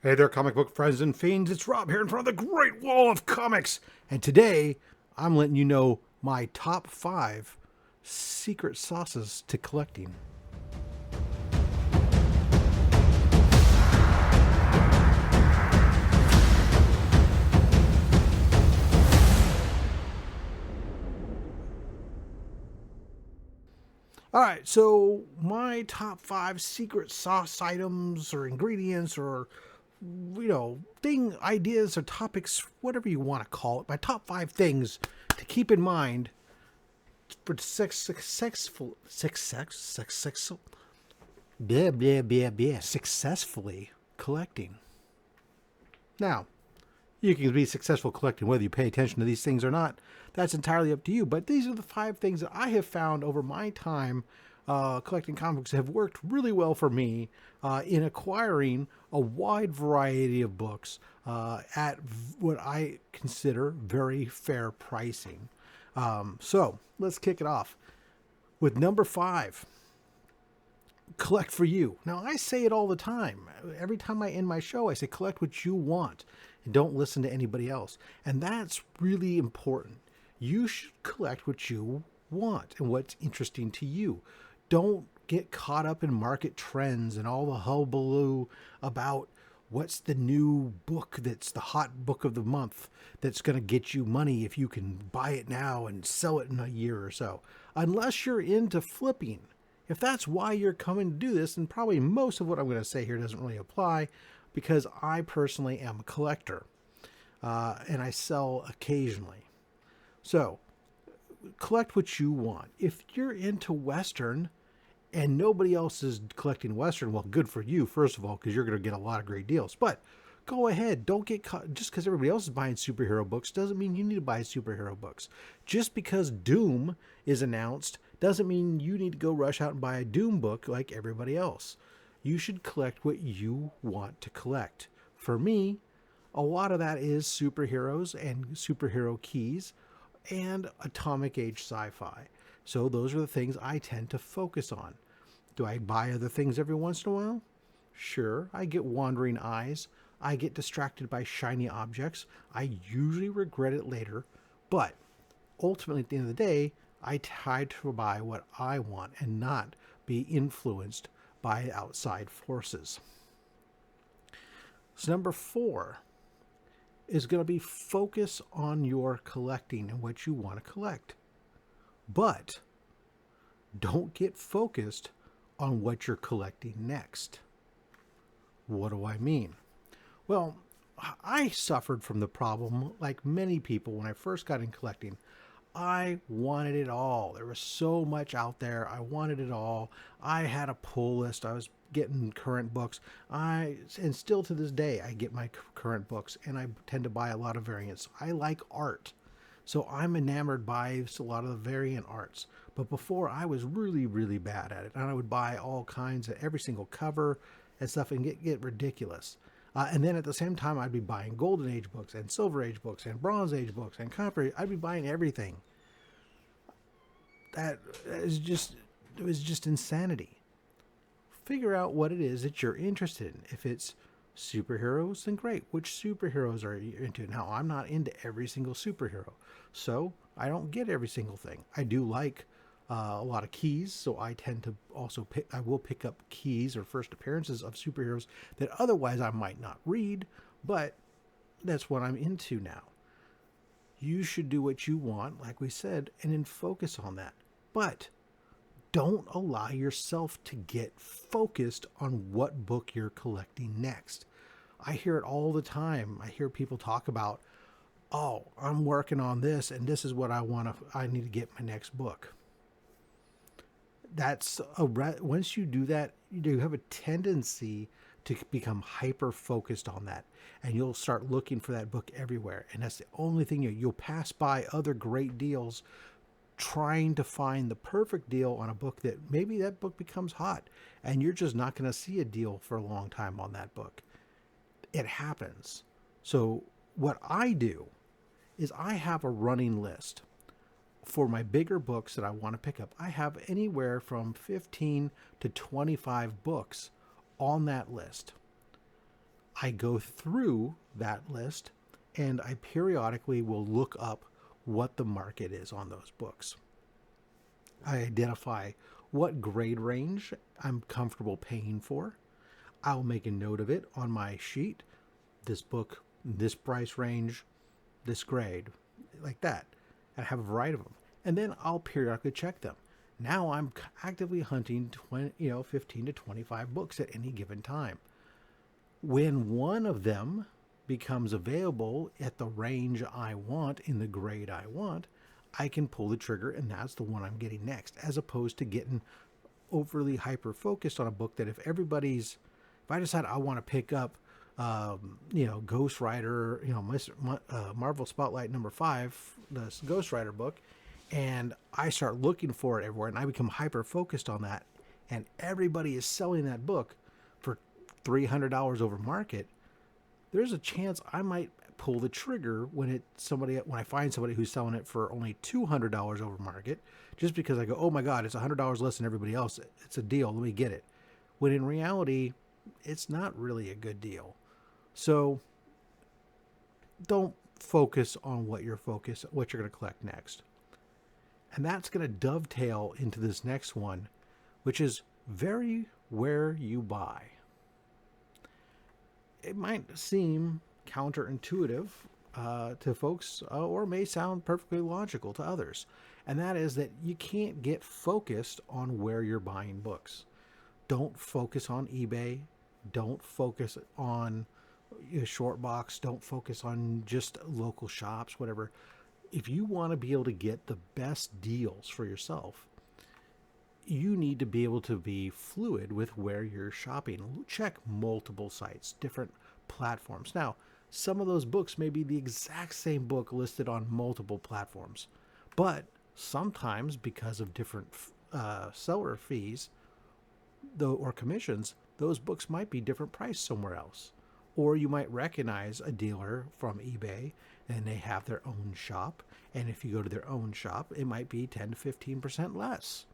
Hey there, comic book friends and fiends. It's Rob here in front of the Great Wall of Comics. And today, I'm letting you know my top 5 secret sauces to collecting. All right, so my top 5 secret sauce items or ingredients or thing ideas or topics, whatever you want to call it. My top 5 things to keep in mind for successfully collecting. Now, you can be successful collecting whether you pay attention to these things or not. That's entirely up to you. But these are the 5 things that I have found over my time collecting comic books have worked really well for me in acquiring a wide variety of books at what I consider very fair pricing. So let's kick it off with number 5. Collect for you. Now, I say it all the time. Every time I end my show, I say collect what you want and don't listen to anybody else. And that's really important. You should collect what you want and what's interesting to you. Don't get caught up in market trends and all the hullabaloo about what's the new book that's the hot book of the month that's going to get you money if you can buy it now and sell it in a year or so. Unless you're into flipping. If that's why you're coming to do this, and probably most of what I'm going to say here doesn't really apply, because I personally am a collector and I sell occasionally. So, collect what you want. If you're into Western and nobody else is collecting Western, well, good for you, first of all, because you're going to get a lot of great deals. But go ahead. Don't get caught. Just because everybody else is buying superhero books doesn't mean you need to buy superhero books. Just because Doom is announced doesn't mean you need to go rush out and buy a Doom book like everybody else. You should collect what you want to collect. For me, a lot of that is superheroes and superhero keys and atomic age sci-fi. So those are the things I tend to focus on. Do I buy other things every once in a while? Sure, I get wandering eyes. I get distracted by shiny objects. I usually regret it later, but ultimately at the end of the day, I try to buy what I want and not be influenced by outside forces. So number 4 is going to be focus on your collecting and what you want to collect. But don't get focused on what you're collecting next. What do I mean? Well, I suffered from the problem, like many people, when I first got in collecting. I wanted it all. There was so much out there. I wanted it all. I had a pull list. I was getting current books. And still to this day, I get my current books, and I tend to buy a lot of variants. I like art, so I'm enamored by a lot of the variant arts. But before, I was really, really bad at it, and I would buy all kinds of every single cover and stuff and get ridiculous. And then at the same time, I'd be buying Golden Age books and Silver Age books and Bronze Age books and Copper. I'd be buying everything. It was just insanity. Figure out what it is that you're interested in. If it's superheroes, then great. Which superheroes are you into? Now, I'm not into every single superhero, so I don't get every single thing. I do like a lot of keys, so I tend to also I will pick up keys or first appearances of superheroes that otherwise I might not read, but that's what I'm into now. You should do what you want, like we said, and then focus on that. But don't allow yourself to get focused on what book you're collecting next. I hear it all the time. I hear people talk about, oh, I'm working on this and this is what I need to get my next book. Once you do that, you have a tendency to become hyper focused on that, and you'll start looking for that book everywhere. And that's the only thing you'll pass by other great deals trying to find the perfect deal on a book that maybe that book becomes hot and you're just not going to see a deal for a long time on that book. It happens. So what I do is I have a running list. For my bigger books that I want to pick up, I have anywhere from 15 to 25 books on that list. I go through that list and I periodically will look up what the market is on those books. I identify what grade range I'm comfortable paying for. I'll make a note of it on my sheet. This book, this price range, this grade, like that. I have a variety of them. And then I'll periodically check them. Now I'm actively hunting 15 to 25 books at any given time. When one of them becomes available at the range I want, in the grade I want, I can pull the trigger, and that's the one I'm getting next, as opposed to getting overly hyper focused on a book that if I decide I want to pick up, Ghost Rider, Marvel Spotlight #5, this Ghost Rider book, and I start looking for it everywhere, and I become hyper focused on that, and everybody is selling that book for $300 over market, there's a chance I might pull the trigger when I find somebody who's selling it for only $200 over market, just because I go, oh my God, it's $100 less than everybody else. It's a deal. Let me get it. When in reality, it's not really a good deal. So don't focus on what you're going to collect next. And that's going to dovetail into this next one, which is vary where you buy. It might seem counterintuitive to folks, or may sound perfectly logical to others. And that is that you can't get focused on where you're buying books. Don't focus on eBay. Don't focus on Shortbox. Don't focus on just local shops, whatever. If you want to be able to get the best deals for yourself, you need to be able to be fluid with where you're shopping. Check multiple sites, different platforms. Now, some of those books may be the exact same book listed on multiple platforms, but sometimes because of different seller fees or commissions, those books might be different price somewhere else. Or you might recognize a dealer from eBay and they have their own shop, and if you go to their own shop, it might be 10 to 15% less.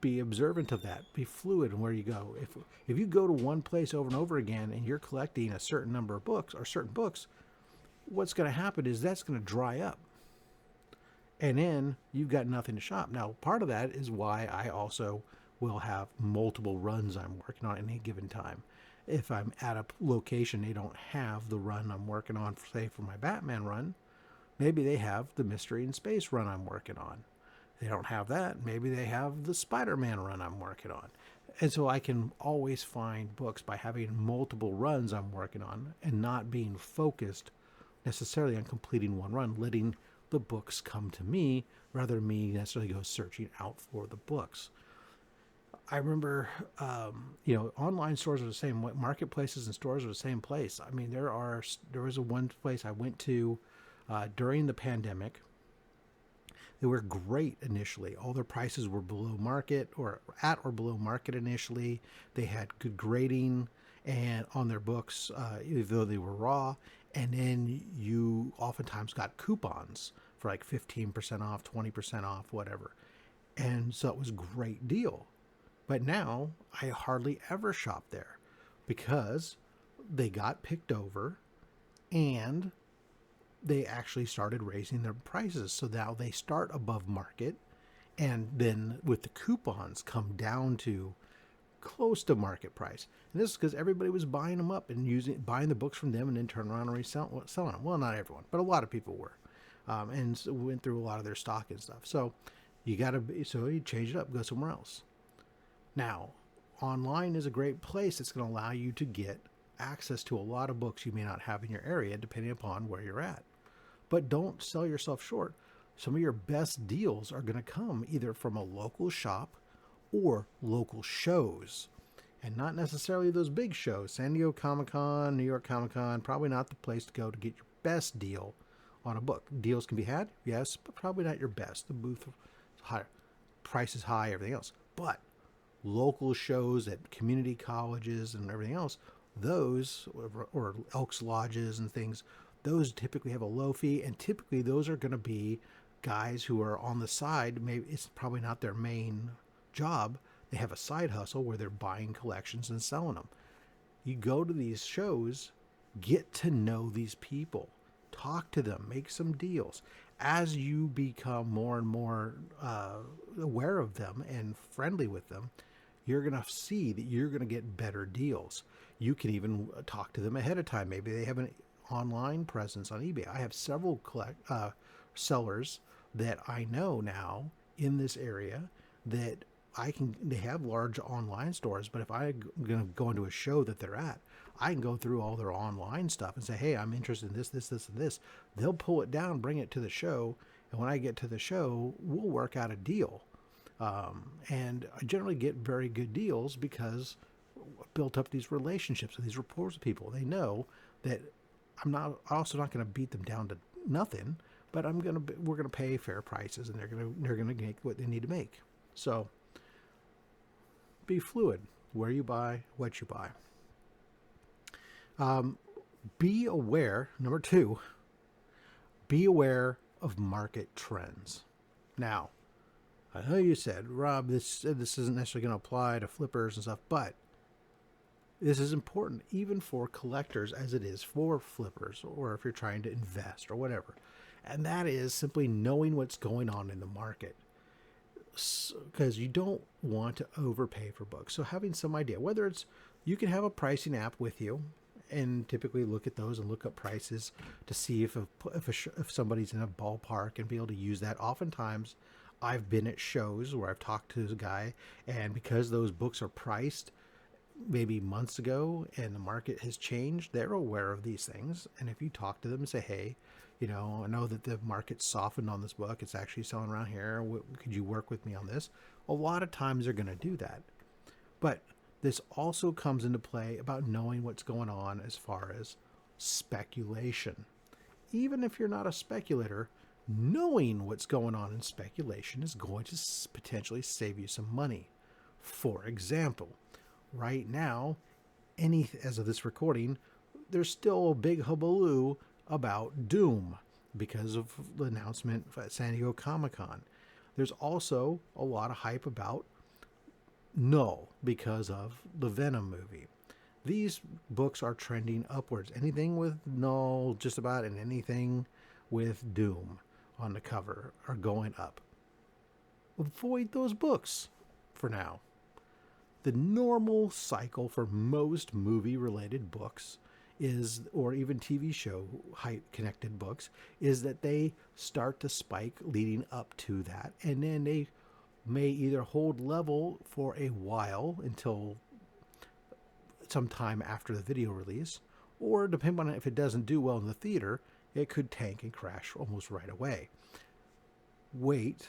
Be observant of that. Be fluid in where you go. If you go to one place over and over again and you're collecting a certain number of books or certain books, what's going to happen is that's going to dry up. And then you've got nothing to shop. Now, part of that is why I also will have multiple runs I'm working on at any given time. If I'm at a location they don't have the run I'm working on, say for my Batman run, maybe they have the Mystery in Space run I'm working on. They don't have that. Maybe they have the Spider-Man run I'm working on. And so I can always find books by having multiple runs I'm working on and not being focused necessarily on completing one run, letting the books come to me rather than me necessarily go searching out for the books. I remember, online stores are the same. Marketplaces and stores are the same place. I mean, there was one place I went to during the pandemic. They were great initially. All their prices were below market or at or below market initially. They had good grading and on their books, even though they were raw. And then you oftentimes got coupons for like 15% off, 20% off, whatever. And so it was a great deal. But now I hardly ever shop there because they got picked over and they actually started raising their prices. So now they start above market, and then with the coupons come down to close to market price. And this is because everybody was buying them up and buying the books from them and then turning around and reselling them. Well, not everyone, but a lot of people were, and so went through a lot of their stock and stuff. So you change it up, go somewhere else. Now, online is a great place. It's going to allow you to get access to a lot of books you may not have in your area, depending upon where you're at. But don't sell yourself short. Some of your best deals are going to come either from a local shop or local shows, and not necessarily those big shows. San Diego Comic-Con, New York Comic-Con, probably not the place to go to get your best deal on a book. Deals can be had, yes, but probably not your best. The booth is higher, price is high, everything else. But local shows at community colleges and everything else, those, or Elks Lodges and things, those typically have a low fee, and typically those are going to be guys who are on the side. Maybe it's probably not their main job. They have a side hustle where they're buying collections and selling them. You go to these shows, get to know these people, talk to them, make some deals. As you become more and more aware of them and friendly with them, you're going to see that you're going to get better deals. You can even talk to them ahead of time. Maybe they have an online presence on eBay. I have several sellers that I know now in this area that they have large online stores, but if I'm going to go into a show that they're at, I can go through all their online stuff and say, hey, I'm interested in this, this, this, and this. They'll pull it down, bring it to the show. And when I get to the show, we'll work out a deal. And I generally get very good deals because I built up these relationships and these rapport with people. They know that I'm also not going to beat them down to nothing, but we're going to pay fair prices, and they're going to make what they need to make. So be fluid where you buy, what you buy. Be aware. Number 2, be aware of market trends. Now, I know you said, Rob, this isn't necessarily going to apply to flippers and stuff, but this is important even for collectors as it is for flippers, or if you're trying to invest or whatever. And that is simply knowing what's going on in the market, because you don't want to overpay for books. So having some idea, whether it's, you can have a pricing app with you and typically look at those and look up prices to see if somebody's in a ballpark and be able to use that. Oftentimes I've been at shows where I've talked to a guy, and because those books are priced maybe months ago and the market has changed, they're aware of these things. And if you talk to them and say, hey, I know that the market's softened on this book, it's actually selling around here, could you work with me on this? A lot of times they're going to do that. But this also comes into play about knowing what's going on as far as speculation. Even if you're not a speculator, knowing what's going on in speculation is going to potentially save you some money. For example, right now, as of this recording, there's still a big hullabaloo about Doom because of the announcement at San Diego Comic-Con. There's also a lot of hype about Null because of the Venom movie. These books are trending upwards. Anything with Null, just about, and anything with Doom on the cover are going up. Avoid those books for now. The normal cycle for most movie-related books is, or even TV show hype-connected books, is that they start to spike leading up to that, and then they may either hold level for a while until sometime after the video release, or depending on if it doesn't do well in the theater, it could tank and crash almost right away. Wait.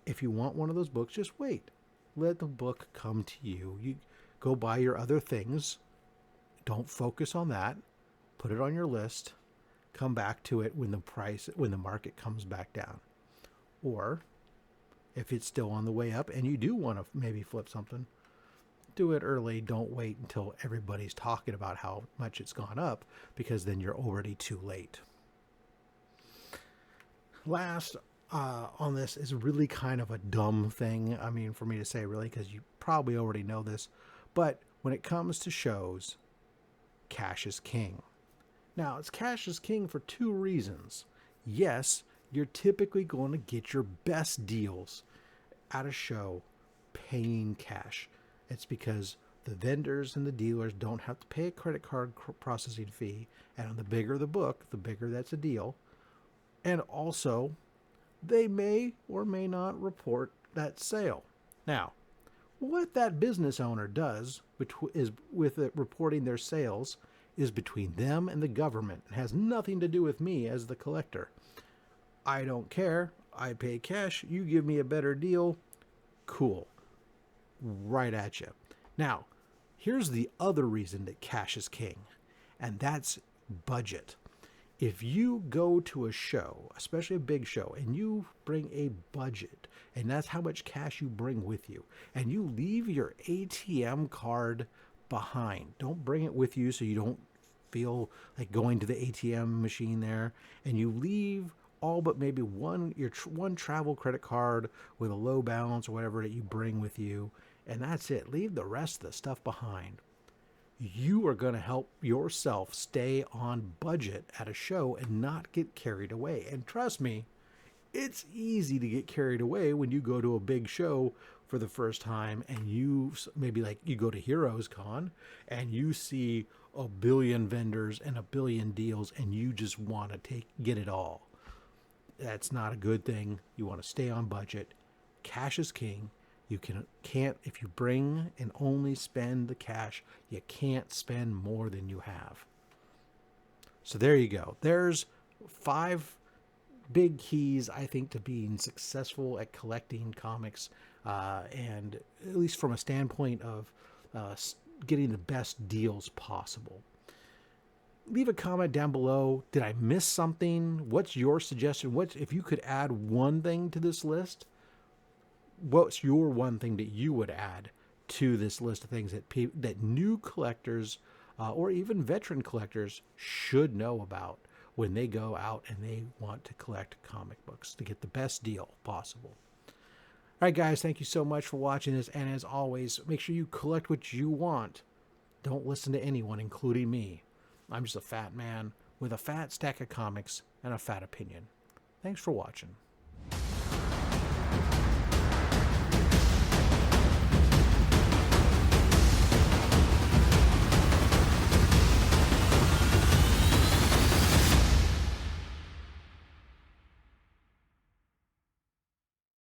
If you want one of those books, just wait. Let the book come to you. You go buy your other things. Don't focus on that. Put it on your list. Come back to it when the market comes back down. Or if it's still on the way up and you do want to maybe flip something, do it early. Don't wait until everybody's talking about how much it's gone up, because then you're already too late. Last on this is really kind of a dumb thing, for me to say, really, because you probably already know this, but when it comes to shows, cash is king. Now, it's cash is king for 2 reasons. Yes, you're typically going to get your best deals at a show paying cash. It's because the vendors and the dealers don't have to pay a credit card processing fee, and the bigger the book, the bigger that's a deal. And also, they may or may not report that sale. Now, what that business owner does is with reporting their sales is between them and the government. It has nothing to do with me as the collector. I don't care. I pay cash. You give me a better deal. Cool. Right at you. Now, here's the other reason that cash is king, and that's budget. If you go to a show, especially a big show, and you bring a budget, and that's how much cash you bring with you, and you leave your ATM card behind, don't bring it with you so you don't feel like going to the ATM machine there, and you leave all but maybe one travel credit card with a low balance or whatever that you bring with you, and that's it. Leave the rest of the stuff behind. you are going to help yourself stay on budget at a show and not get carried away. And trust me, it's easy to get carried away when you go to a big show for the first time and you maybe like you go to Heroes Con and you see a billion vendors and a billion deals and you just want to get it all. That's not a good thing. You want to stay on budget. Cash is king. You can't if you bring and only spend the cash, you can't spend more than you have. So there you go. There's 5 big keys, I think, to being successful at collecting comics, and at least from a standpoint of getting the best deals possible. Leave a comment down below. Did I miss something? What's your suggestion? If you could add one thing to this list? What's your one thing that you would add to this list of things that new collectors or even veteran collectors should know about when they go out and they want to collect comic books to get the best deal possible? All right, guys, thank you so much for watching this. And as always, make sure you collect what you want. Don't listen to anyone, including me. I'm just a fat man with a fat stack of comics and a fat opinion. Thanks for watching.